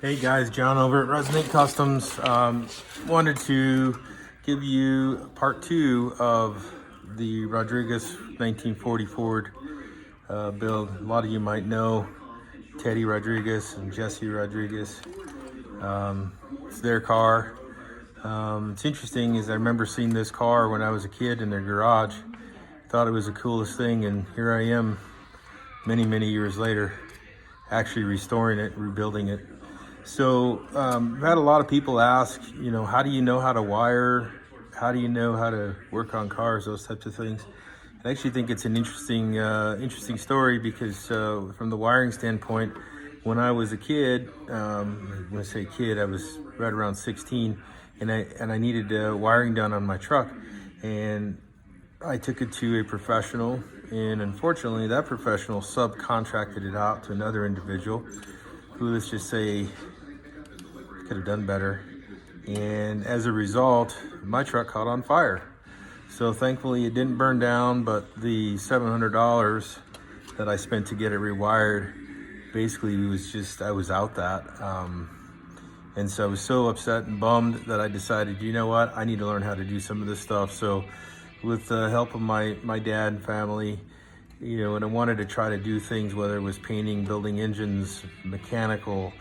Hey guys, John over at Resonate Customs. Wanted to give you part two of the Rodriguez 1940 Ford build. A lot of you might know Teddy Rodriguez and Jesse Rodriguez. It's their car. It's interesting is I remember seeing this car when I was a kid in their garage. Thought it was the coolest thing, and here I am many years later actually restoring it, rebuilding it. So I've had a lot of people ask, how do you know how to wire? How do you know how to work on cars? Those types of things. I actually think it's an interesting story because from the wiring standpoint, when I was a kid, when I say kid, I was right around 16, and I needed wiring done on my truck, and I took it to a professional, and unfortunately, that professional subcontracted it out to another individual who, let's just say, could have done better. And as a result, my truck caught on fire. So thankfully it didn't burn down, but the $700 that I spent to get it rewired, basically I was out that. And so I was so upset and bummed that I decided, you know what, I need to learn how to do some of this stuff. So with the help of my dad and family, and I wanted to try to do things, whether it was painting, building engines, mechanical,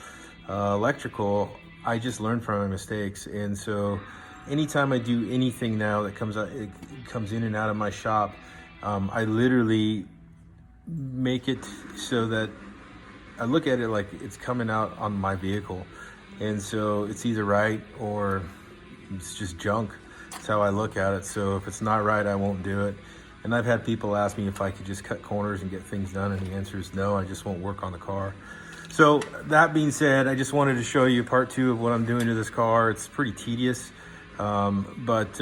electrical, I just learned from my mistakes. And so anytime I do anything now that comes in and out of my shop, I literally make it so that I look at it like it's coming out on my vehicle. And so it's either right or it's just junk. That's how I look at it. So if it's not right, I won't do it. And I've had people ask me if I could just cut corners and get things done, and the answer is no, I just won't work on the car. So that being said, I just wanted to show you part two of what I'm doing to this car. It's pretty tedious, but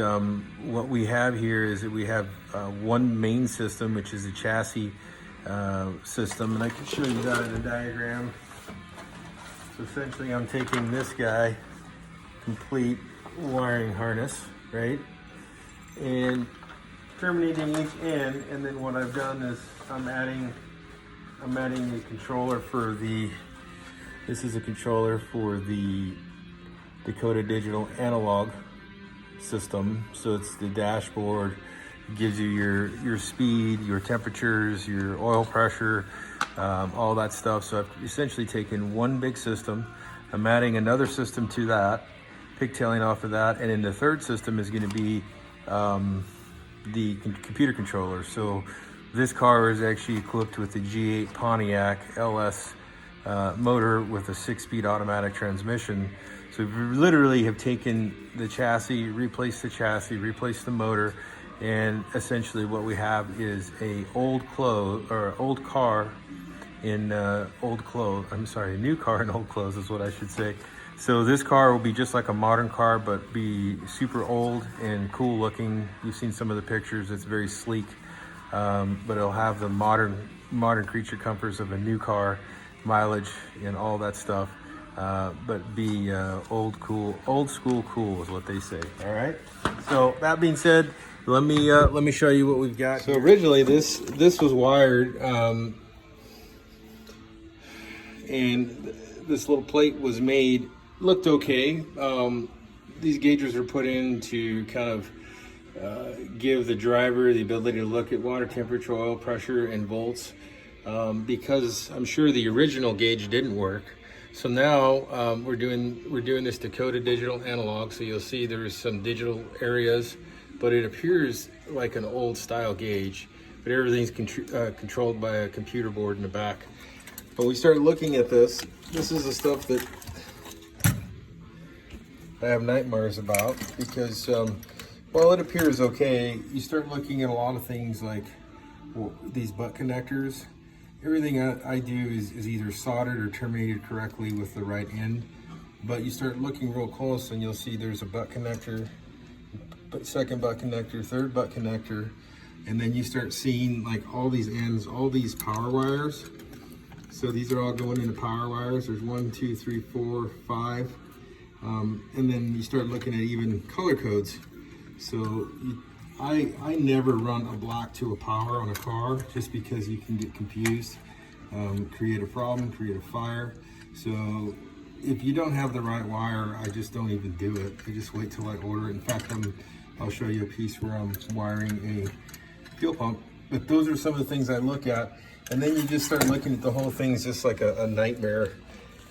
what we have here is that we have one main system, which is a chassis system, and I can show you that in a diagram. So essentially I'm taking this guy, complete wiring harness, right, and terminating each end, and then what I've done is I'm adding a controller for this is a controller for the Dakota digital analog system. So it's the dashboard. It gives you your speed, your temperatures, your oil pressure, all that stuff. So I've essentially taken one big system. I'm adding another system to that, pigtailing off of that, and then the third system is going to be the computer controller. So this car is actually equipped with the G8 Pontiac LS motor with a 6-speed automatic transmission. So we literally have taken the chassis, replaced the motor, and essentially what we have is a new car in old clothes is what I should say. So this car will be just like a modern car, but be super old and cool looking. You've seen some of the pictures. It's very sleek, but it'll have the modern creature comforts of a new car, mileage and all that stuff, but be old school cool is what they say. All right. So that being said, let me show you what we've got. So originally this was wired, and this little plate was made. Looked okay. These gauges were put in to kind of give the driver the ability to look at water temperature, oil pressure, and volts, because I'm sure the original gauge didn't work. So now we're doing this Dakota digital analog. So you'll see there is some digital areas, but it appears like an old style gauge, but everything's controlled by a computer board in the back. When we start looking at this is the stuff that I have nightmares about, because while it appears okay, you start looking at a lot of things like these butt connectors. Everything I do is either soldered or terminated correctly with the right end, but you start looking real close and you'll see there's a butt connector, second butt connector, third butt connector, and then you start seeing like all these ends, all these power wires. So these are all going into power wires. There's 1, 2, 3, 4, 5. And then you start looking at even color codes. So I never run a black to a power on a car, just because you can get confused, create a problem, create a fire. So if you don't have the right wire, I just don't even do it. I just wait till I order it. In fact, I'll show you a piece where I'm wiring a fuel pump. But those are some of the things I look at. And then you just start looking at the whole thing is just like a nightmare.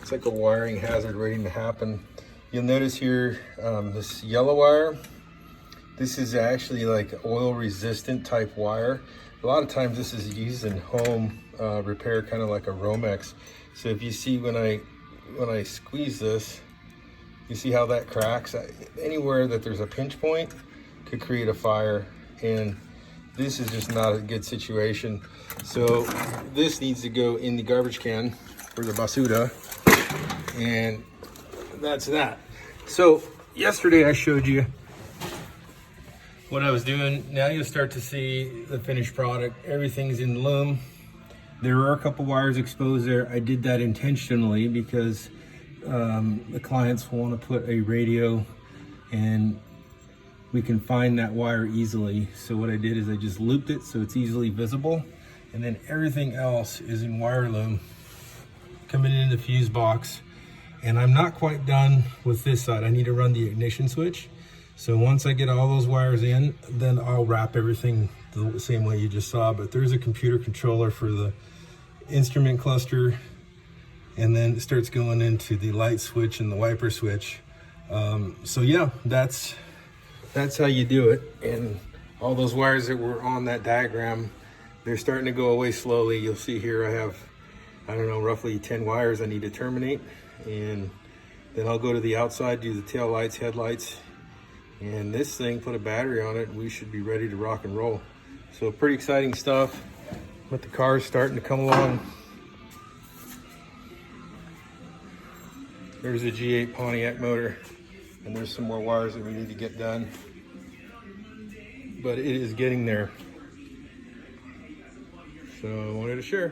It's like a wiring hazard waiting to happen. You'll notice here, this yellow wire, this is actually like oil resistant type wire. A lot of times this is used in home repair, kind of like a Romex. So if you see when I squeeze this, you see how that cracks? Anywhere that there's a pinch point could create a fire, and this is just not a good situation. So this needs to go in the garbage can for the basura, and that's that. So yesterday I showed you what I was doing. Now you'll start to see the finished product. Everything's in loom. There are a couple wires exposed there. I did that intentionally because the clients want to put a radio and we can find that wire easily. So what I did is I just looped it so it's easily visible, and then everything else is in wire loom coming in the fuse box. And I'm not quite done with this side. I need to run the ignition switch. So once I get all those wires in, then I'll wrap everything the same way you just saw. But there's a computer controller for the instrument cluster, and then it starts going into the light switch and the wiper switch. So yeah, that's how you do it. And all those wires that were on that diagram, they're starting to go away slowly. You'll see here I have, I don't know, roughly 10 wires I need to terminate. And then I'll go to the outside, do the tail lights, headlights, and this thing, put a battery on it, we should be ready to rock and roll. So pretty exciting stuff. But the car's starting to come along. There's a G8 Pontiac motor, and there's some more wires that we need to get done. But it is getting there. So I wanted to share.